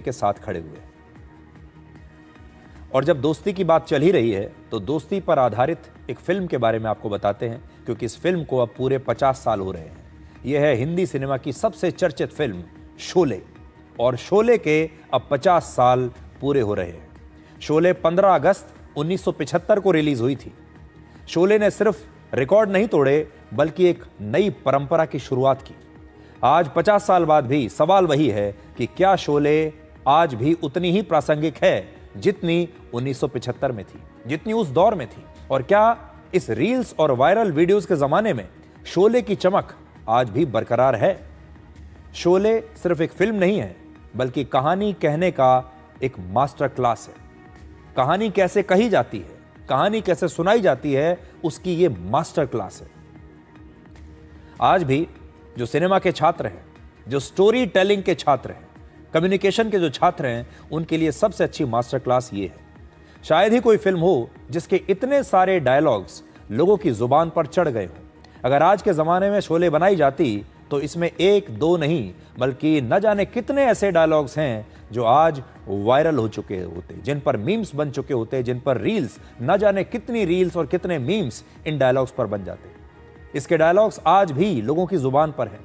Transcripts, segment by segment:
के साथ खड़े हुए। और जब दोस्ती की बात चल ही रही है तो दोस्ती पर आधारित एक फिल्म के बारे में आपको बताते हैं, क्योंकि इस फिल्म को अब पूरे 50 साल हो रहे हैं। यह है हिंदी सिनेमा की सबसे चर्चित फिल्म शोले, और शोले के अब 50 साल पूरे हो रहे हैं। शोले 15 अगस्त 1975 को रिलीज हुई थी। शोले ने सिर्फ रिकॉर्ड नहीं तोड़े बल्कि एक नई परंपरा की शुरुआत की। आज 50 साल बाद भी सवाल वही है कि क्या शोले आज भी उतनी ही प्रासंगिक है जितनी 1975 में थी, जितनी उस दौर में थी, और क्या इस रील्स और वायरल वीडियोस के जमाने में शोले की चमक आज भी बरकरार है। शोले सिर्फ एक फिल्म नहीं है बल्कि कहानी कहने का एक मास्टर क्लास है। कहानी कैसे कही जाती है, कहानी कैसे सुनाई जाती है, उसकी ये मास्टर क्लास है। आज भी जो सिनेमा के छात्र हैं, जो स्टोरी टेलिंग के छात्र हैं, कम्युनिकेशन के जो छात्र हैं, उनके लिए सबसे अच्छी मास्टर क्लास ये है। शायद ही कोई फिल्म हो जिसके इतने सारे डायलॉग्स लोगों की जुबान पर चढ़ गए हों। अगर आज के ज़माने में शोले बनाई जाती तो इसमें एक दो नहीं बल्कि न जाने कितने ऐसे डायलॉग्स हैं जो आज वायरल हो चुके होते, जिन पर मीम्स बन चुके होते, जिन पर रील्स, न जाने कितनी रील्स और कितने मीम्स इन डायलॉग्स पर बन जाते। इसके डायलॉग्स आज भी लोगों की जुबान पर हैं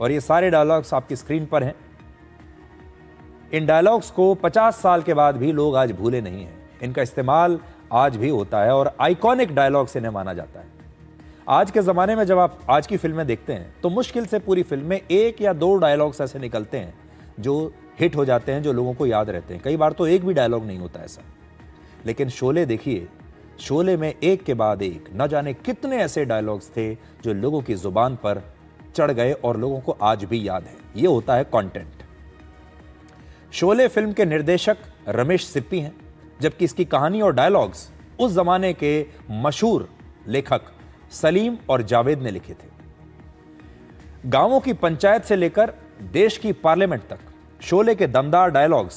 और ये सारे डायलॉग्स आपकी स्क्रीन पर हैं। इन डायलॉग्स को 50 साल के बाद भी लोग आज भूले नहीं हैं। इनका इस्तेमाल आज भी होता है और आइकॉनिक डायलॉग्स इन्हें माना जाता है। आज के ज़माने में जब आप आज की फिल्में देखते हैं तो मुश्किल से पूरी फिल्म में एक या दो डायलॉग्स ऐसे निकलते हैं जो हिट हो जाते हैं, जो लोगों को याद रहते हैं। कई बार तो एक भी डायलॉग नहीं होता ऐसा। लेकिन शोले देखिए, शोले में एक के बाद एक न जाने कितने ऐसे डायलॉग्स थे जो लोगों की जुबान पर चढ़ गए और लोगों को आज भी याद है। ये होता है कंटेंट। शोले फिल्म के निर्देशक रमेश सिप्पी हैं, जबकि इसकी कहानी और डायलॉग्स उस जमाने के मशहूर लेखक सलीम और जावेद ने लिखे थे। गांवों की पंचायत से लेकर देश की पार्लियामेंट तक शोले के दमदार डायलॉग्स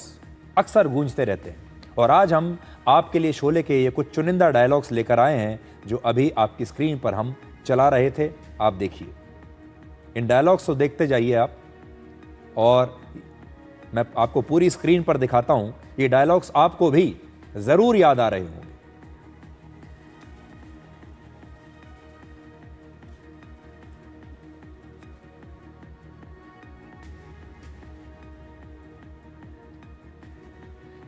अक्सर गूंजते रहते हैं। और आज हम आपके लिए शोले के ये कुछ चुनिंदा डायलॉग्स लेकर आए हैं जो अभी आपकी स्क्रीन पर हम चला रहे थे। आप देखिए, इन डायलॉग्स को देखते जाइए आप, और मैं आपको पूरी स्क्रीन पर दिखाता हूं। ये डायलॉग्स आपको भी जरूर याद आ रहे होंगे।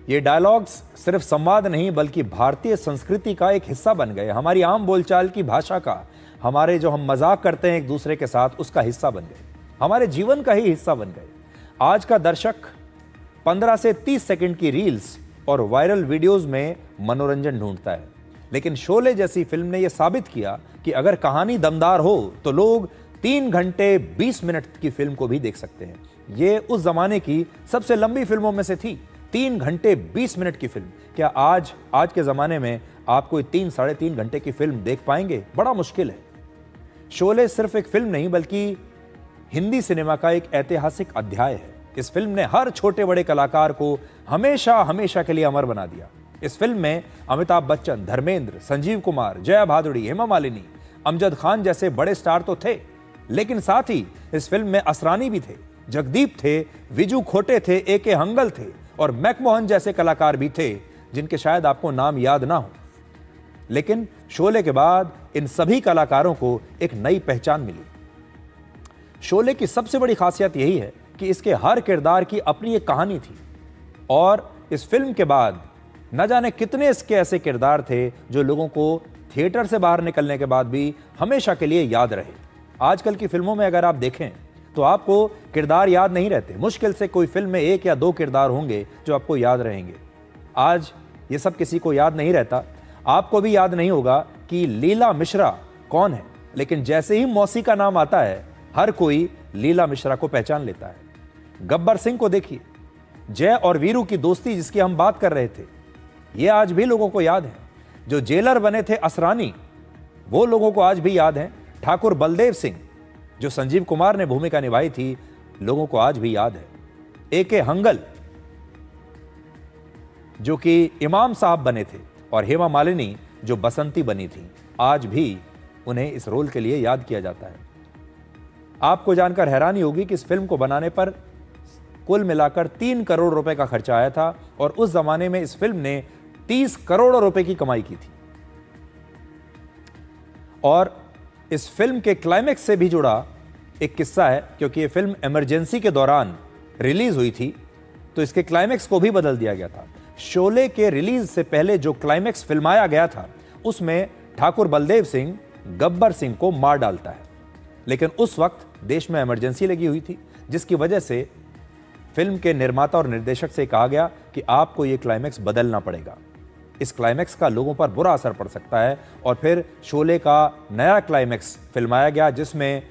ये डायलॉग्स सिर्फ संवाद नहीं बल्कि भारतीय संस्कृति का एक हिस्सा बन गए। हमारी आम बोलचाल की भाषा का, हमारे जो हम मजाक करते हैं एक दूसरे के साथ, उसका हिस्सा बन गए। हमारे जीवन का ही हिस्सा बन गए। आज का दर्शक 15 से 30 सेकंड की रील्स और वायरल वीडियोस में मनोरंजन ढूंढता है, लेकिन शोले जैसी फिल्म ने यह साबित किया कि अगर कहानी दमदार हो तो लोग 3 घंटे 20 मिनट की फिल्म को भी देख सकते हैं। ये उस जमाने की सबसे लंबी फिल्मों में से थी। 3 घंटे 20 मिनट की फिल्म। क्या आज के ज़माने में आप कोई 3 साढ़े 3 घंटे की फिल्म देख पाएंगे? बड़ा मुश्किल है। शोले सिर्फ एक फिल्म नहीं बल्कि हिंदी सिनेमा का एक ऐतिहासिक अध्याय है। इस फिल्म ने हर छोटे बड़े कलाकार को हमेशा हमेशा के लिए अमर बना दिया। इस फिल्म में अमिताभ बच्चन, धर्मेंद्र, संजीव कुमार, जया भादुड़ी, हेमा मालिनी, अमजद खान जैसे बड़े स्टार तो थे, लेकिन साथ ही इस फिल्म में असरानी भी थे, जगदीप थे, विजू खोटे थे, ए.के. हंगल थे और मैकमोहन जैसे कलाकार भी थे जिनके शायद आपको नाम याद ना हो। लेकिन शोले के बाद इन सभी कलाकारों को एक नई पहचान मिली। शोले की सबसे बड़ी खासियत यही है कि इसके हर किरदार की अपनी एक कहानी थी, और इस फिल्म के बाद न जाने कितने इसके ऐसे किरदार थे जो लोगों को थिएटर से बाहर निकलने के बाद भी हमेशा के लिए याद रहे। आजकल की फिल्मों में अगर आप देखें तो आपको किरदार याद नहीं रहते। मुश्किल से कोई फिल्म में एक या दो किरदार होंगे जो आपको याद रहेंगे। आज ये सब किसी को याद नहीं रहता। आपको भी याद नहीं होगा कि लीला मिश्रा कौन है, लेकिन जैसे ही मौसी का नाम आता है हर कोई लीला मिश्रा को पहचान लेता है। गब्बर सिंह को देखिए, जय और वीरू की दोस्ती जिसकी हम बात कर रहे थे, ये आज भी लोगों को याद है। जो जेलर बने थे असरानी, वो लोगों को आज भी याद है। ठाकुर बलदेव सिंह, जो संजीव कुमार ने भूमिका निभाई थी, लोगों को आज भी याद है। ए.के. हंगल, जो कि इमाम साहब बने थे, और हेमा मालिनी जो बसंती बनी थी, आज भी उन्हें इस रोल के लिए याद किया जाता है। आपको जानकर हैरानी होगी कि इस फिल्म को बनाने पर कुल मिलाकर 3 करोड़ रुपए का खर्चा आया था और उस जमाने में इस फिल्म ने 30 करोड़ रुपए की कमाई की थी। और इस फिल्म के क्लाइमेक्स से भी जुड़ा एक किस्सा है, क्योंकि ये फिल्म इमरजेंसी के दौरान रिलीज हुई थी तो इसके क्लाइमेक्स को भी बदल दिया गया था। शोले के रिलीज से पहले जो क्लाइमेक्स फिल्माया गया था उसमें ठाकुर बलदेव सिंह गब्बर सिंह को मार डालता है, लेकिन उस वक्त देश में इमरजेंसी लगी हुई थी, जिसकी वजह से फिल्म के निर्माता और निर्देशक से कहा गया कि आपको यह क्लाइमेक्स बदलना पड़ेगा। इस क्लाइमेक्स का लोगों पर बुरा असर पड़ सकता है और फिर शोले का नया क्लाइमेक्स फिल्माया गया, जिसमें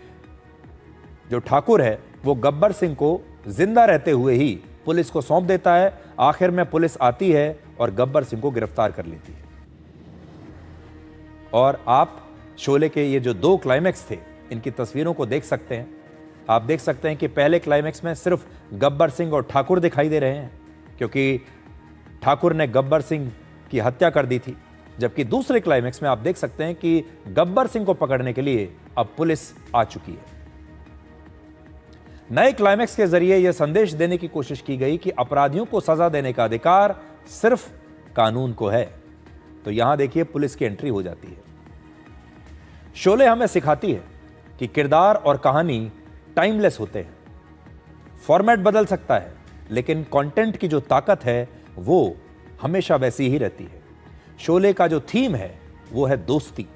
जो ठाकुर है वो गब्बर सिंह को जिंदा रहते हुए ही पुलिस को सौंप देता है। आखिर में पुलिस आती है और गब्बर सिंह को गिरफ्तार कर लेती है। और आप शोले के ये जो 2 क्लाइमेक्स थे इनकी तस्वीरों को देख सकते हैं। आप देख सकते हैं कि पहले क्लाइमेक्स में सिर्फ गब्बर सिंह और ठाकुर दिखाई दे रहे हैं, क्योंकि ठाकुर ने गब्बर सिंह की हत्या कर दी थी, जबकि दूसरे क्लाइमेक्स में आप देख सकते हैं कि गब्बर सिंह को पकड़ने के लिए अब पुलिस आ चुकी है। नए क्लाइमेक्स के जरिए यह संदेश देने की कोशिश की गई कि अपराधियों को सजा देने का अधिकार सिर्फ कानून को है। तो यहां देखिए पुलिस की एंट्री हो जाती है। शोले हमें सिखाती है कि किरदार और कहानी टाइमलेस होते हैं। फॉर्मेट बदल सकता है, लेकिन कंटेंट की जो ताकत है वो हमेशा वैसी ही रहती है। शोले का जो थीम है वो है दोस्ती,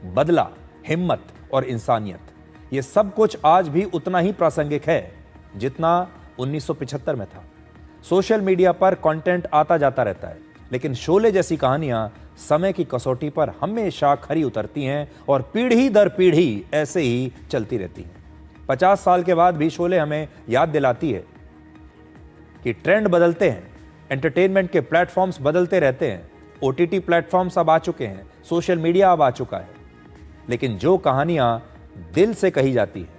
बदला, हिम्मत और इंसानियत। ये सब कुछ आज भी उतना ही प्रासंगिक है जितना 1975 में था। सोशल मीडिया पर कंटेंट आता जाता रहता है, लेकिन शोले जैसी कहानियां समय की कसौटी पर हमेशा खरी उतरती हैं और पीढ़ी दर पीढ़ी ऐसे ही चलती रहती हैं। 50 साल के बाद भी शोले हमें याद दिलाती है कि ट्रेंड बदलते हैं, एंटरटेनमेंट के प्लेटफॉर्म्स बदलते रहते हैं, OTT प्लेटफॉर्म्स अब आ चुके हैं, सोशल मीडिया अब आ चुका है, लेकिन जो कहानियां दिल से कही जाती हैं,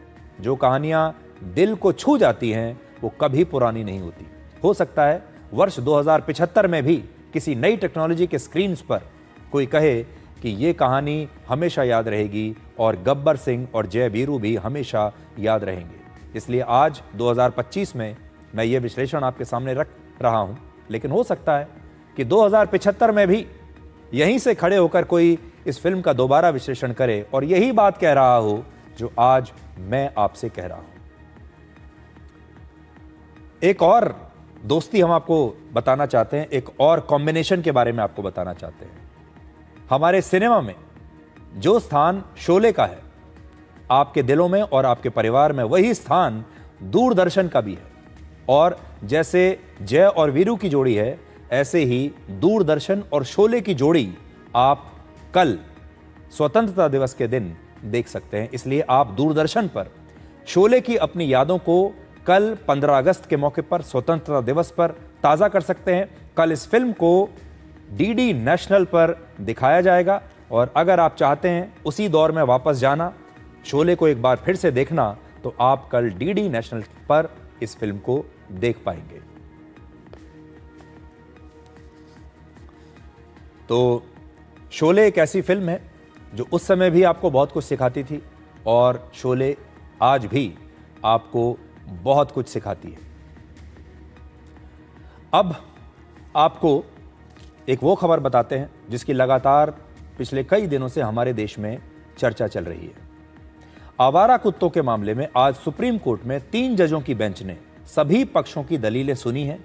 जो कहानियां दिल को छू जाती हैं, वो कभी पुरानी नहीं होती। हो सकता है वर्ष 2075 में भी किसी नई टेक्नोलॉजी के स्क्रीन्स पर कोई कहे कि ये कहानी हमेशा याद रहेगी और गब्बर सिंह और जय वीरू भी हमेशा याद रहेंगे। इसलिए आज 2025 में मैं ये विश्लेषण आपके सामने रख रहा हूं, लेकिन हो सकता है कि 2075 में भी यहीं से खड़े होकर कोई इस फिल्म का दोबारा विश्लेषण करे और यही बात कह रहा हो जो आज मैं आपसे कह रहा हूं। एक और दोस्ती हम आपको बताना चाहते हैं, एक और कॉम्बिनेशन के बारे में आपको बताना चाहते हैं। हमारे सिनेमा में जो स्थान शोले का है, आपके दिलों में और आपके परिवार में वही स्थान दूरदर्शन का भी है। और जैसे जय और वीरू की जोड़ी है, ऐसे ही दूरदर्शन और शोले की जोड़ी आप कल स्वतंत्रता दिवस के दिन देख सकते हैं। इसलिए आप दूरदर्शन पर शोले की अपनी यादों को कल 15 अगस्त के मौके पर, स्वतंत्रता दिवस पर ताज़ा कर सकते हैं। कल इस फिल्म को DD नेशनल पर दिखाया जाएगा और अगर आप चाहते हैं उसी दौर में वापस जाना, शोले को एक बार फिर से देखना, तो आप कल DD नेशनल पर इस फिल्म को देख पाएंगे। तो शोले एक ऐसी फिल्म है जो उस समय भी आपको बहुत कुछ सिखाती थी और शोले आज भी आपको बहुत कुछ सिखाती है। अब आपको एक वो खबर बताते हैं जिसकी लगातार पिछले कई दिनों से हमारे देश में चर्चा चल रही है। आवारा कुत्तों के मामले में आज सुप्रीम कोर्ट में 3 जजों की बेंच ने सभी पक्षों की दलीलें सुनी हैं